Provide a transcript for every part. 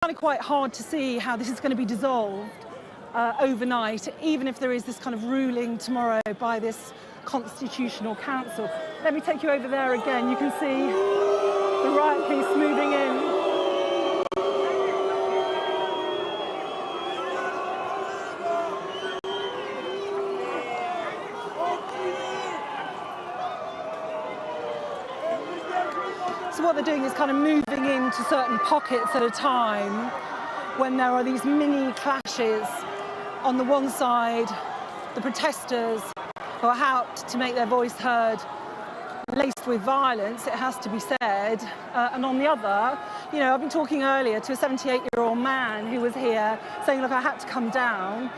kind of quite hard to see how this is going to be dissolved overnight, even if there is this kind of ruling tomorrow by this Constitutional Council. Let me take you over there again. You can see the riot police moving in. So what they're doing is kind of moving into certain pockets at a time when there are these mini clashes. On the one side, the protesters who are out to make their voice heard, laced with violence, it has to be said. And on the other, you know, I've been talking earlier to a 78-year-old man who was here saying, look, I had to come down.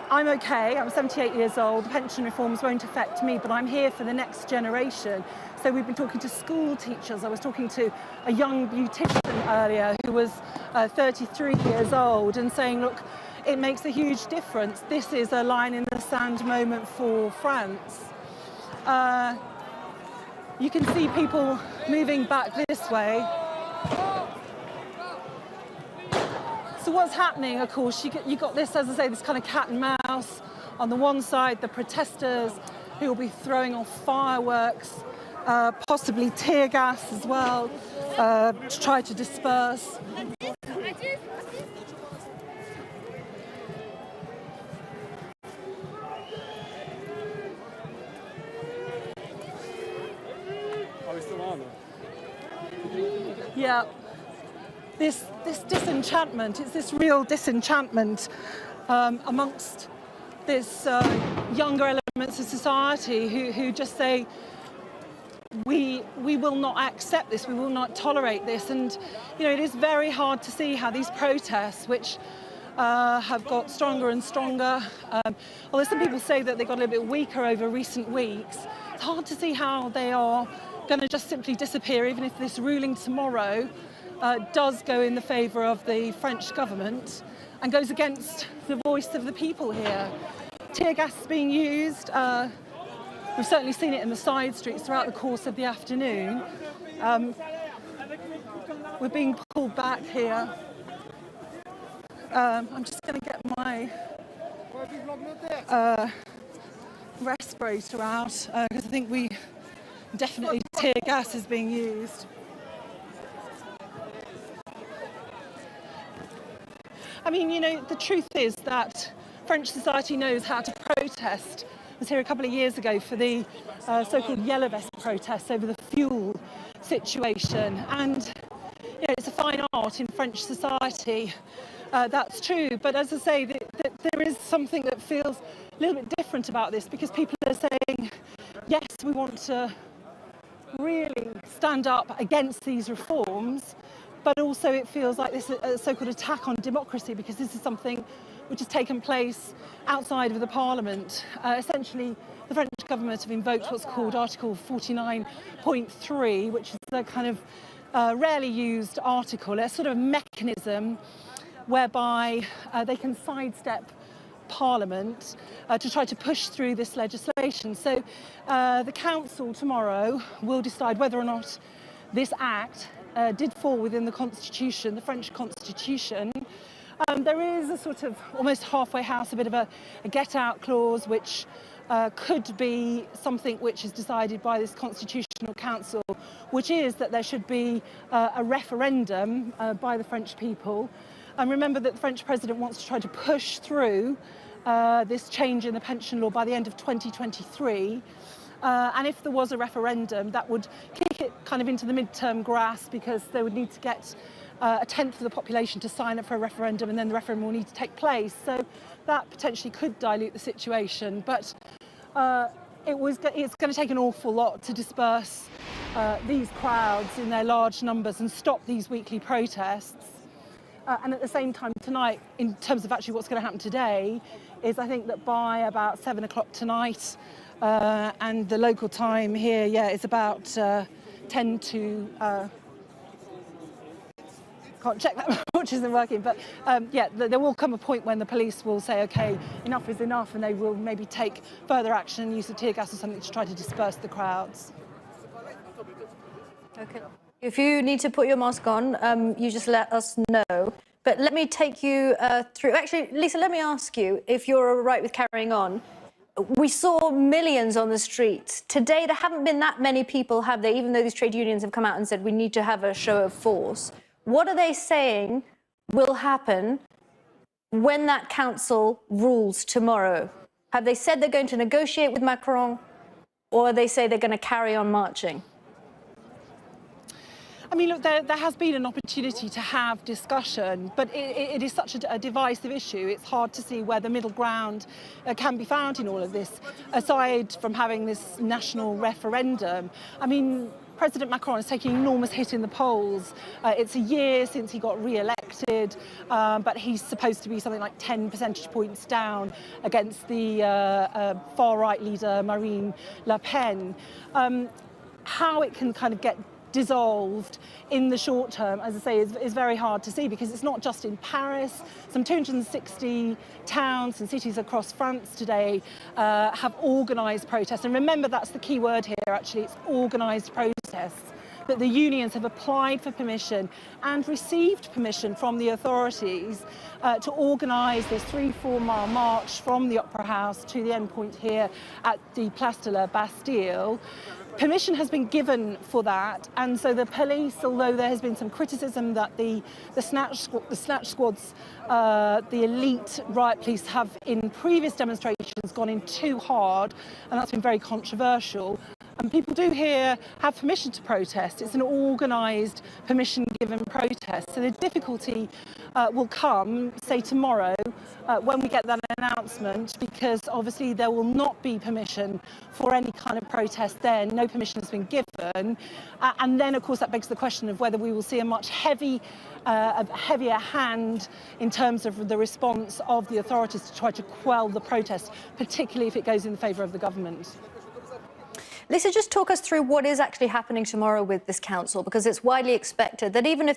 I'm okay, I'm 78 years old, the pension reforms won't affect me, but I'm here for the next generation. So we've been talking to school teachers. I was talking to a young beautician earlier who was 33 years old and saying, look, it makes a huge difference. This is a line in the sand moment for France. You can see people moving back this way. So what's happening, of course, you got this, as I say, this kind of cat and mouse. On the one side, the protesters who will be throwing off fireworks, possibly tear gas as well, to try to disperse. Yeah. This disenchantment, it's this real disenchantment amongst this younger elements of society who just say, we will not accept this, we will not tolerate this. And, you know, it is very hard to see how these protests, which have got stronger and stronger, although some people say that they got a little bit weaker over recent weeks, it's hard to see how they are going to just simply disappear, even if this ruling tomorrow does go in the favour of the French government and goes against the voice of the people here. Tear gas is being used. We've certainly seen it in the side streets throughout the course of the afternoon. We're being pulled back here. I'm just going to get my respirator out because I think definitely tear gas is being used. I mean, you know, the truth is that French society knows how to protest. I was here a couple of years ago for the so-called yellow vest protests over the fuel situation. And, you know, it's a fine art in French society. That's true. But as I say, there is something that feels a little bit different about this, because people are saying, yes, we want to really stand up against these reforms, but also it feels like this is a so-called attack on democracy, because this is something which has taken place outside of the Parliament. Essentially, the French government have invoked what's called Article 49.3, which is a kind of rarely used article, a sort of mechanism whereby they can sidestep Parliament to try to push through this legislation. So the Council tomorrow will decide whether or not this act did fall within the Constitution, the French Constitution. There is a sort of almost halfway house, a bit of a get-out clause, which could be something which is decided by this Constitutional Council, which is that there should be a referendum by the French people. And remember that the French president wants to try to push through this change in the pension law by the end of 2023. And if there was a referendum, that would kick it kind of into the midterm grass, because they would need to get a tenth of the population to sign up for a referendum, and then the referendum will need to take place. So that potentially could dilute the situation. But it's going to take an awful lot to disperse these crowds in their large numbers and stop these weekly protests. And at the same time tonight, in terms of actually what's going to happen today, is I think that by about 7 o'clock tonight, and the local time here, it's about 10 to... can't check that much isn't working, but there will come a point when the police will say, okay, enough is enough, and they will maybe take further action, use of tear gas or something to try to disperse the crowds. Okay. If you need to put your mask on, you just let us know. But let me take you through. Actually, Lisa, let me ask you if you're all right with carrying on. We saw millions on the streets. Today, there haven't been that many people, have they? Even though these trade unions have come out and said we need to have a show of force. What are they saying will happen when that council rules tomorrow? Have they said they're going to negotiate with Macron, or they say they're going to carry on marching? I mean, look, there has been an opportunity to have discussion, but it is such a divisive issue. It's hard to see where the middle ground can be found in all of this, aside from having this national referendum. I mean, President Macron is taking an enormous hit in the polls. It's a year since he got re-elected, but he's supposed to be something like 10 percentage points down against the far-right leader, Marine Le Pen. How it can kind of get dissolved in the short term, as I say, is very hard to see, because it's not just in Paris. Some 260 towns and cities across France today have organised protests. And remember, that's the key word here, actually, it's organised protests. That the unions have applied for permission and received permission from the authorities to organise this 3-4 mile march from the Opera House to the endpoint here at the Place de la Bastille. Permission has been given for that, and so the police, although there has been some criticism that the snatch squads, the elite riot police have in previous demonstrations gone in too hard, and that's been very controversial. And people do here have permission to protest. It's an organised, permission-given protest. So the difficulty will come, say tomorrow, when we get that announcement, because obviously there will not be permission for any kind of protest then. No permission has been given. And then, of course, that begs the question of whether we will see a much heavier hand in terms of the response of the authorities to try to quell the protest, particularly if it goes in favour of the government. Lisa, just talk us through what is actually happening tomorrow with this council, because it's widely expected that even if